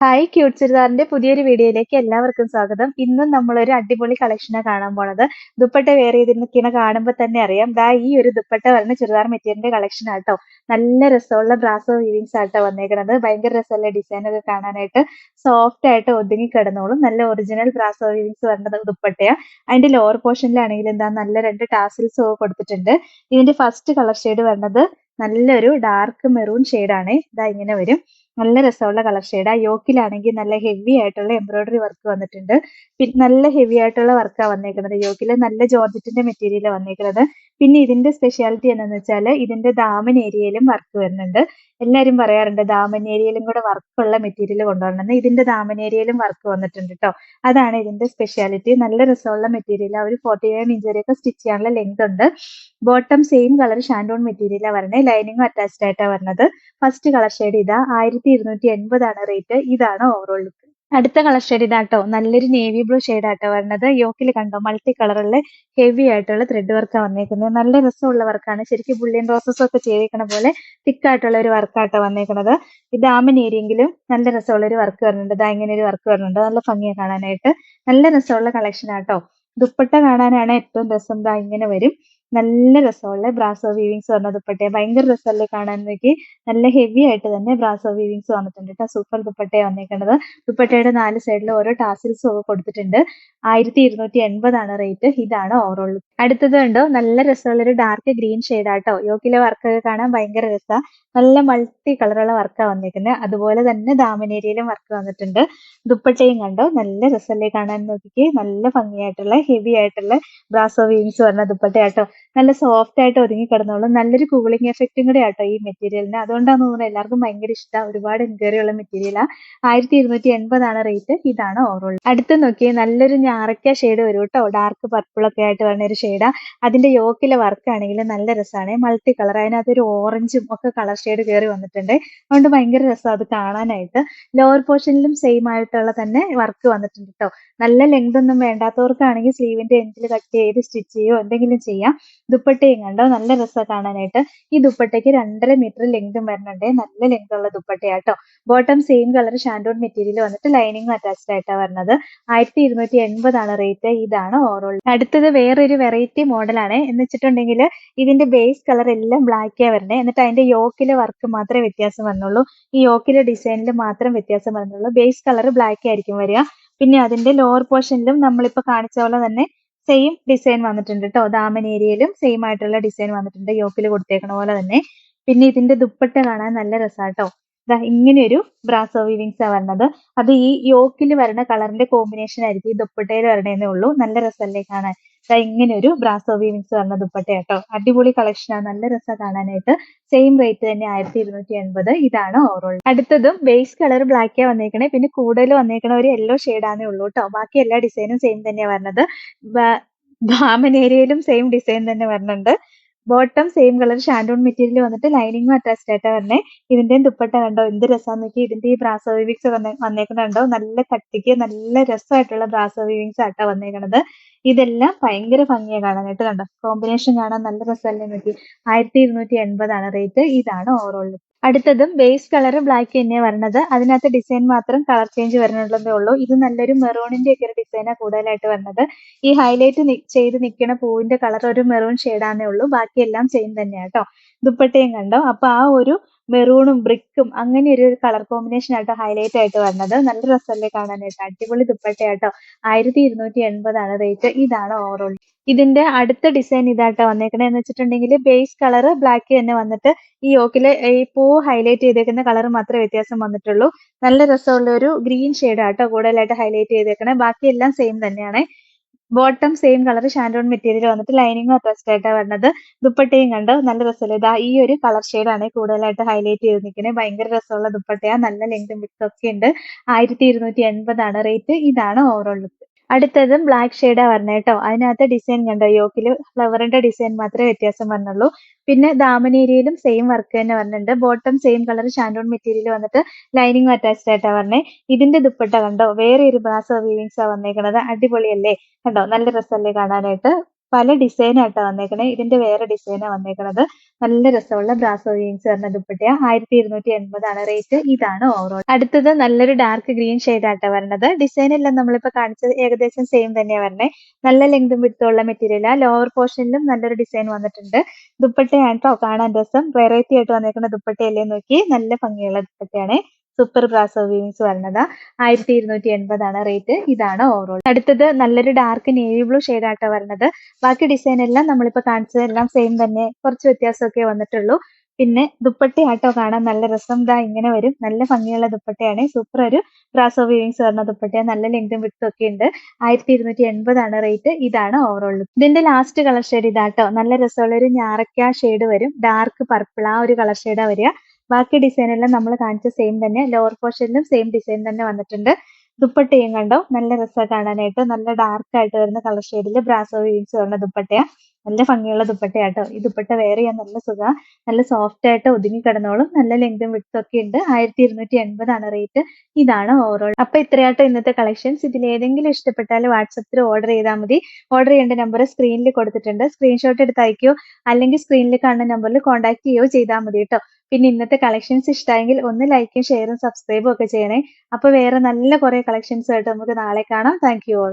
Hi cute ചുരിദാറിന്റെ പുതിയൊരു വീഡിയോയിലേക്ക് എല്ലാവർക്കും സ്വാഗതം. ഇന്നും നമ്മളൊരു അടിപൊളി കളക്ഷനാണ് കാണാൻ പോണത്. ദുപ്പട്ട വെയർ ചെയ്തിരിക്കുന്ന കാണുമ്പോൾ തന്നെ അറിയാം. ദാ ഈ ഒരു ദുപ്പട്ട വരുന്ന ചുരിദാർ മെറ്റീരിയലിന്റെ കളക്ഷൻ ആട്ടോ. നല്ല രസമുള്ള ബ്രാസോ വീവിങ്സ് ആട്ടോ വന്നേക്കണത്. ഭയങ്കര രസമുള്ള ഡിസൈൻ ഒക്കെ കാണാനായിട്ട് സോഫ്റ്റ് ആയിട്ട് ഒതുങ്ങി കിടന്നോളും. നല്ല ഒറിജിനൽ ബ്രാസോ വീവിങ്സ് വരുന്നത് ദുപ്പട്ടയാ. അതിന്റെ ലോവർ പോർഷനിലാണെങ്കിൽ എന്താ നല്ല രണ്ട് ടാസിൽസ് കൊടുത്തിട്ടുണ്ട്. ഇതിന്റെ ഫസ്റ്റ് കളർ ഷെയ്ഡ് വരുന്നത് നല്ലൊരു ഡാർക്ക് മെറൂൺ ഷെയ്ഡാണ്. ഇതാ ഇങ്ങനെ വരും. നല്ല രസമുള്ള കളർ ഷെയ്ഡാ. യോക്കിലാണെങ്കിൽ നല്ല ഹെവി ആയിട്ടുള്ള എംബ്രോയിഡറി വർക്ക് വന്നിട്ടുണ്ട്. പിന്നെ നല്ല ഹെവി ആയിട്ടുള്ള വർക്കാ വന്നേക്കുന്നത്. യോക്കില് നല്ല ജോർജറ്റിന്റെ മെറ്റീരിയൽ വന്നേക്കുന്നത്. പിന്നെ ഇതിന്റെ സ്പെഷ്യാലിറ്റി എന്താന്ന് വെച്ചാൽ ഇതിന്റെ ദാമൻ ഏരിയയിലും വർക്ക് വരുന്നുണ്ട്. എല്ലാരും പറയാറുണ്ട് ദാമൻ ഏരിയയിലും കൂടെ വർക്കുള്ള മെറ്റീരിയൽ കൊണ്ടുവരണമെന്ന്. ഇതിന്റെ ദാമൻ ഏരിയയിലും വർക്ക് വന്നിട്ടുണ്ട് കേട്ടോ. അതാണ് ഇതിന്റെ സ്പെഷ്യാലിറ്റി. നല്ല രസമുള്ള മെറ്റീരിയൽ. ഒരു 49 ഇഞ്ച് വരെയൊക്കെ സ്റ്റിച്ച് ചെയ്യാനുള്ള ലെങ്ത് ഉണ്ട്. ബോട്ടം സെയിം കളർ ഷാൻഡോൺ മെറ്റീരിയലാണ് വരണേ. ലൈനിങ്ങും അറ്റാച്ച്ഡ് ആയിട്ടാണ് വരുന്നത്. ഫസ്റ്റ് കളർ ഷെയ്ഡ് ഇതാ 1280 റേറ്റ്. ഇതാണ് ഓവറോൾ ലുക്ക്. അടുത്ത കളർ ഷെയ്ഡ് ഇതാട്ടോ. നല്ലൊരു നേവി ബ്ലൂ ഷെയ്ഡാട്ടോ വരുന്നത്. യോക്കിൽ കണ്ടോ മൾട്ടി കളറുള്ള ഹെവി ആയിട്ടുള്ള ത്രെഡ് വർക്കാണ് വന്നേക്കുന്നത്. നല്ല രസമുള്ള വർക്കാണ്. ശരിക്കും ബുള്ളിയൻ റോസസ് ഒക്കെ ചെയ്തേക്കണ പോലെ തിക്കായിട്ടുള്ള ഒരു വർക്കാട്ടോ വന്നേക്കുന്നത്. ഇത് ആമൻ ഏരിയെങ്കിലും നല്ല രസമുള്ള ഒരു വർക്ക് വരുന്നുണ്ട്. ഇതാ ഇങ്ങനെ ഒരു വർക്ക് വരുന്നുണ്ട്. നല്ല ഭംഗിയാണ് കാണാനായിട്ട്. നല്ല രസമുള്ള കളക്ഷൻ ആട്ടോ. ദുപ്പട്ട കാണാനാണ് ഏറ്റവും രസം. ദാ ഇങ്ങനെ വരും. നല്ല രസമുള്ള ബ്രാസോ വീവിങ്സ് വന്ന ദുപ്പട്ടയാണ്. ഭയങ്കര രസമല്ലേ കാണാൻ നോക്കി. നല്ല ഹെവി ആയിട്ട് തന്നെ ബ്രാസോ വീവിങ്സ് വന്നിട്ടുണ്ട് കേട്ടോ. സൂപ്പർ ദുപ്പട്ടയാണ് വന്നേക്കുന്നത്. ദുപ്പട്ടയുടെ 4 സൈഡിലും ഓരോ ടാസിൽസും ഒക്കെ കൊടുത്തിട്ടുണ്ട്. 1280 റേറ്റ്. ഇതാണ് ഓവറോൾ. അടുത്തത് കണ്ടോ നല്ല രസമുള്ള ഒരു ഡാർക്ക് ഗ്രീൻ ഷെയ്ഡാട്ടോ. യോക്കിലെ വർക്കൊക്കെ കാണാൻ ഭയങ്കര രസമാണ്. നല്ല മൾട്ടി കളറുള്ള വർക്കാണ് വന്നേക്കുന്നത്. അതുപോലെ തന്നെ ദാമൻ ഏരിയയിലും വർക്ക് വന്നിട്ടുണ്ട്. ദുപ്പട്ടയും കണ്ടോ നല്ല രസമല്ലേ കാണാൻ നോക്കിക്ക്. നല്ല ഭംഗിയായിട്ടുള്ള ഹെവി ആയിട്ടുള്ള ബ്രാസോ വീവിങ്സ് വരുന്ന ദുപ്പട്ടയാട്ടോ. നല്ല സോഫ്റ്റ് ആയിട്ട് ഒതുങ്ങി കിടന്നോളും. നല്ലൊരു കൂളിംഗ് എഫക്റ്റും കൂടെ ആട്ടോ ഈ മെറ്റീരിയലിന്. അതുകൊണ്ടാണ് തോന്നുന്നത് എല്ലാവർക്കും ഭയങ്കര ഇഷ്ടമാണ്. ഒരുപാട് എൻക്വയറി ഉള്ള മെറ്റീരിയലാ. 1280 റേറ്റ്. ഇതാണ് ഓവറോൾ. അടുത്ത് നോക്കിയേ നല്ലൊരു ഞാറക്ക ഷെയ്ഡ് വരും കേട്ടോ. ഡാർക്ക് പർപ്പിൾ ഒക്കെ ആയിട്ട് വരുന്ന ഒരു ഷെയ്ഡാ. അതിന്റെ യോക്കിലെ വർക്ക് ആണെങ്കിൽ നല്ല രസമാണ്. Multi colour. അതിനകത്തൊരു ഓറഞ്ചും ഒക്കെ കളർ ഷെയ്ഡ് കയറി വന്നിട്ടുണ്ട്. അതുകൊണ്ട് ഭയങ്കര രസം അത് കാണാനായിട്ട്. ലോവർ പോർഷനിലും സെയിം ആയിട്ടുള്ള തന്നെ വർക്ക് വന്നിട്ടുണ്ട് കേട്ടോ. നല്ല ലെങ്ത് ഒന്നും വേണ്ടാത്തവർക്കാണെങ്കിൽ സ്ലീവിന്റെ എൻഡിൽ കട്ട് ചെയ്ത് സ്റ്റിച്ച് ചെയ്യോ എന്തെങ്കിലും ചെയ്യാം. ദുപ്പട്ടയും കണ്ടോ നല്ല രസമാണ് കാണാനായിട്ട്. ഈ ദുപ്പട്ടയ്ക്ക് 2.5 മീറ്റർ ലെങ്തും വരുന്നുണ്ട്. നല്ല ലെങ്ത് ഉള്ള ദുപ്പട്ടയാട്ടോ. ബോട്ടം സെയിം കളർ ഷാൻഡോൺ മെറ്റീരിയൽ വന്നിട്ട് ലൈനിങ് അറ്റാച്ച്ഡ് ആയിട്ടാണ് വരുന്നത്. 1280 റേറ്റ്. ഇതാണ് ഓവറോൾ. അടുത്തത് വേറൊരു വെറൈറ്റി മോഡലാണ്. എന്ന് വെച്ചിട്ടുണ്ടെങ്കിൽ ഇതിന്റെ ബേസ് കളർ എല്ലാം ബ്ലാക്കാണ് വരുന്നത്. എന്നിട്ട് അതിന്റെ യോക്കിലെ വർക്ക് മാത്രമേ വ്യത്യാസം വന്നുള്ളൂ. ഈ യോക്കിലെ ഡിസൈനിൽ മാത്രം വ്യത്യാസം വരുന്നുള്ളൂ. ബേസ് കളർ ബ്ലാക്ക് ആയിരിക്കും വരിക. പിന്നെ അതിന്റെ ലോവർ പോർഷനിലും നമ്മളിപ്പോ കാണിച്ച പോലെ തന്നെ സെയിം ഡിസൈൻ വന്നിട്ടുണ്ട് കേട്ടോ. ദാമൻ ഏരിയയിലും സെയിം ആയിട്ടുള്ള ഡിസൈൻ വന്നിട്ടുണ്ട്. യോക്കിൽ കൊടുത്തേക്കണ പോലെ തന്നെ. പിന്നെ ഇതിന്റെ ദുപ്പട്ട കാണാൻ നല്ല രസാട്ടോ. ദാ ഇങ്ങനെയൊരു ബ്രാസോ വീവിങ്സ് ആ വരുന്നത്. അത് ഈ യോക്കിൽ വരുന്ന കളറിന്റെ കോമ്പിനേഷൻ ആയിരിക്കും ഈ ദുപ്പട്ടയിൽ വരണേന്നേ ഉള്ളൂ. നല്ല രസമല്ലേ കാണാൻ. ദാ ഇങ്ങനെയൊരു ബ്രാസോ വീവിങ്സ് വരുന്ന ദുപ്പട്ടയാട്ടോ. അടിപൊളി കളക്ഷനാണ്. നല്ല രസമാണ് കാണാനായിട്ട്. സെയിം റേറ്റ് തന്നെ 1280. ഇതാണ് ഓവറോൾ. അടുത്തതും ബേസ് കളർ ബ്ലാക്കാ വന്നേക്കണേ. പിന്നെ കൂടുതൽ വന്നേക്കണ ഒരു യെല്ലോ ഷെയ്ഡാണേ ഉള്ളൂ കേട്ടോ. ബാക്കി എല്ലാ ഡിസൈനും സെയിം തന്നെയാണ് വരുന്നത്. ദാമൻ ഏരിയയിലും സെയിം ഡിസൈൻ തന്നെ വരുന്നുണ്ട്. ബോട്ടം സെയിം കളർ ഷാൻഡോൺ മെറ്റീരിയൽ വന്നിട്ട് ലൈനിങ്ങും അറ്റാച്ച്ഡ് ആയിട്ടാ വരണേ. ഇതിന്റെയും ദുപ്പട്ട കണ്ടോ എന്ത് രസാന്ന് നോക്കി. ഇതിന്റെ ഈ ബ്രാസോ വീവിങ്സ് വന്നേക്കുന്നത് കണ്ടോ. നല്ല കട്ടിക്ക് നല്ല രസമായിട്ടുള്ള ബ്രാസോ വീവിങ്സ് ആട്ടാ വന്നേക്കണത്. ഇതെല്ലാം ഭയങ്കര ഭംഗിയാണ് കാണാനായിട്ട്. കണ്ടോ കോമ്പിനേഷൻ കാണാൻ നല്ല രസമല്ലേ നോക്കി. 1280 റേറ്റ്. ഇതാണ് ഓവറോൾ. അടുത്തതും ബേസ് കളർ ബ്ലാക്ക് തന്നെയാണ് വരുന്നത്. അതിനകത്ത് ഡിസൈൻ മാത്രം കളർ ചേഞ്ച് വരുന്നുള്ളതേ ഉള്ളൂ. ഇത് നല്ലൊരു മെറൂണിന്റെ ഒക്കെ ഒരു ഡിസൈനാണ് കൂടുതലായിട്ട് വരുന്നത്. ഈ ഹൈലൈറ്റ് ചെയ്ത് നിൽക്കുന്ന പൂവിന്റെ കളർ ഒരു മെറൂൺ ഷെയ്ഡാന്നേ ഉള്ളൂ. ബാക്കിയെല്ലാം സെയിം തന്നെയാണ് കേട്ടോ. ദുപ്പട്ടയും കണ്ടോ. അപ്പൊ ആ ഒരു മെറൂണും ബ്രിക്കും അങ്ങനെ ഒരു കളർ കോമ്പിനേഷൻ ആട്ടോ ഹൈലൈറ്റ് ആയിട്ട് വരുന്നത്. നല്ല രസമല്ലേ കാണാനായിട്ട്. അടിപൊളി ദുപ്പട്ടയാട്ടോ. 1280 റേറ്റ്. ഇതാണ് ഓവറോൾ. ഇതിന്റെ അടുത്ത ഡിസൈൻ ഇതാട്ടോ വന്നേക്കണേ. എന്ന് വെച്ചിട്ടുണ്ടെങ്കിൽ ബേസ് കളർ ബ്ലാക്ക് തന്നെ വന്നിട്ട് ഈ യോക്കില് ഈ പൂ ഹൈലൈറ്റ് ചെയ്തേക്കുന്ന കളർ മാത്രമേ വ്യത്യാസം വന്നിട്ടുള്ളൂ. നല്ല രസമുള്ള ഒരു ഗ്രീൻ ഷെയ്ഡ് ആട്ടോ കൂടുതലായിട്ട് ഹൈലൈറ്റ് ചെയ്തേക്കണേ. ബാക്കിയെല്ലാം സെയിം തന്നെയാണ്. ബോട്ടം സെയിം കളർ ഷാൻഡോൺ മെറ്റീരിയൽ വന്നിട്ട് ലൈനിങ്ങും അറ്റാച്ച്ഡ് ആയിട്ടാണ് വരുന്നത്. ദുപ്പട്ടയും കണ്ടോ നല്ല രസമല്ലേ. ഇതാ ഈ ഒരു കളർ ഷെയ്ഡാണ് കൂടുതലായിട്ട് ഹൈലൈറ്റ് ചെയ്ത് നിൽക്കുന്നത്. ഭയങ്കര രസമുള്ള ദുപ്പട്ടയാ. നല്ല ലെങ്തും വിഡ്ത്തും ഒക്കെ ഉണ്ട്. 1280 റേറ്റ്. ഇതാണ് ഓവറോൾ ലുക്ക്. അടുത്തതും ബ്ലാക്ക് ഷെയ്ഡാ വരണേ കേട്ടോ. അതിനകത്ത് ഡിസൈൻ കണ്ടോ. യോക്കില് ഫ്ലവറിന്റെ ഡിസൈൻ മാത്രമേ വ്യത്യാസം വന്നുള്ളൂ. പിന്നെ ദാമൻ ഏരിയയിലും സെയിം വർക്ക് തന്നെ വരുന്നുണ്ട്. ബോട്ടം സെയിം കളർ ഷാൻഡോൺ മെറ്റീരിയൽ വന്നിട്ട് ലൈനിങ്ങും അറ്റാച്ച്ഡ് ആയിട്ടാ വരണേ. ഇതിന്റെ ദുപ്പട്ട കണ്ടോ വേറെ ഒരു ബ്രാസോ വീവിങ്സാ വന്നേക്കണത്. അടിപൊളിയല്ലേ. കണ്ടോ നല്ല രസമല്ലേ കാണാനായിട്ട്. പല ഡിസൈൻ ആയിട്ടാ വന്നേക്കണേ. ഇതിന്റെ വേറെ ഡിസൈനാ വന്നേക്കണത്. നല്ല രസമുള്ള ബ്രാസോ വീവിങ്സ് വരുന്ന ദുപ്പട്ടയാ. 1280 റേറ്റ്. ഇതാണ് ഓവറോൾ. അടുത്തത് നല്ലൊരു ഡാർക്ക് ഗ്രീൻ ഷെയ്ഡായിട്ടാ വരണത്. ഡിസൈൻ എല്ലാം നമ്മളിപ്പോ കാണിച്ചത് ഏകദേശം സെയിം തന്നെയാ വരണേ. നല്ല ലെങ്തും വിഡ്ത്തും ഉള്ള മെറ്റീരിയലാ. ലോവർ പോർഷനിലും നല്ലൊരു ഡിസൈൻ വന്നിട്ടുണ്ട്. ദുപ്പട്ടയാണ് ട്ടോ കാണാൻ രസം. വെറൈറ്റി ആയിട്ട് വന്നേക്കുന്ന ദുപ്പട്ടയല്ലേ നോക്കി. നല്ല ഭംഗിയുള്ള ദുപ്പട്ടയാണ്. സൂപ്പർ ബ്രാസോ വീവിങ്സ് വരുന്നതാ. 1280 റേറ്റ്. ഇതാണ് ഓവറോൾ. അടുത്തത് നല്ലൊരു ഡാർക്ക് നേവി ബ്ലൂ ഷെയ്ഡായിട്ടാ വരുന്നത്. ബാക്കി ഡിസൈൻ എല്ലാം നമ്മളിപ്പോ കാണിച്ചതെല്ലാം സെയിം തന്നെ. കുറച്ച് വ്യത്യാസമൊക്കെ വന്നിട്ടുള്ളൂ. പിന്നെ ദുപ്പട്ടയാട്ടോ കാണാൻ നല്ല രസം. ദാ ഇങ്ങനെ വരും. നല്ല ഭംഗിയുള്ള ദുപ്പട്ടയാണ്. സൂപ്പർ ഒരു ബ്രാസോ വീവിങ്സ് വരുന്ന ദുപ്പട്ടയാ. നല്ല ലെങ്തും വിഡ്ത്തും ഒക്കെ ഉണ്ട്. 1280 റേറ്റ്. ഇതാണ് ഓവറോൾ ലുക്ക്. ഇതിന്റെ ലാസ്റ്റ് കളർ ഷെയ്ഡ് ഇതാട്ടോ. നല്ല രസമുള്ള ഒരു ഞാറക്ക ഷെയ്ഡ് വരും. ഡാർക്ക് പർപ്പിൾ ആ ഒരു കളർ ഷെയ്ഡാ വരിക. ബാക്കി ഡിസൈൻ എല്ലാം നമ്മൾ കാണിച്ച സെയിം തന്നെ. ലോവർ പോർഷനിലും സെയിം ഡിസൈൻ തന്നെ വന്നിട്ടുണ്ട്. ദുപ്പട്ടയും കണ്ടോ നല്ല രസാ കാണാനായിട്ട്. നല്ല ഡാർക്ക് ആയിട്ട് വരുന്ന കളർ ഷെയ്ഡിൽ ബ്രാസോ വീവിങ്സ് വരുന്ന ദുപ്പട്ടയാ. നല്ല ഭംഗിയുള്ള ദുപ്പട്ടയാട്ടോ. ഈ ദുപ്പട്ട വെയർ ചെയ്യാൻ നല്ല സുഖാ. നല്ല സോഫ്റ്റ് ആയിട്ട് ഒതുങ്ങി കിടന്നോളും. നല്ല ലെങ്തും വിഡ്ത്തും ഒക്കെ ഉണ്ട്. 1280 റേറ്റ്. ഇതാണ് ഓവറോൾ. അപ്പൊ ഇത്രയാട്ടോ ഇന്നത്തെ കളക്ഷൻസ്. ഇതിൽ ഏതെങ്കിലും ഇഷ്ടപ്പെട്ടാൽ വാട്സപ്പിൽ ഓർഡർ ചെയ്താൽ മതി. ഓർഡർ ചെയ്യേണ്ട നമ്പർ സ്ക്രീനിൽ കൊടുത്തിട്ടുണ്ട്. സ്ക്രീൻഷോട്ട് എടുത്ത് അയക്കോ അല്ലെങ്കിൽ സ്ക്രീനിൽ കാണുന്ന നമ്പറിൽ കോൺടാക്ട് ചെയ്യുകയോ ചെയ്താൽ മതി കേട്ടോ. പിന്നെ ഇന്നത്തെ കളക്ഷൻസ് ഇഷ്ടമായെങ്കിൽ ഒന്ന് ലൈക്കും ഷെയറും സബ്സ്ക്രൈബും ഒക്കെ ചെയ്യണേ. അപ്പൊ വേറെ നല്ല കുറെ കളക്ഷൻസ് ആയിട്ട് നമുക്ക് നാളെ കാണാം. Thank you all.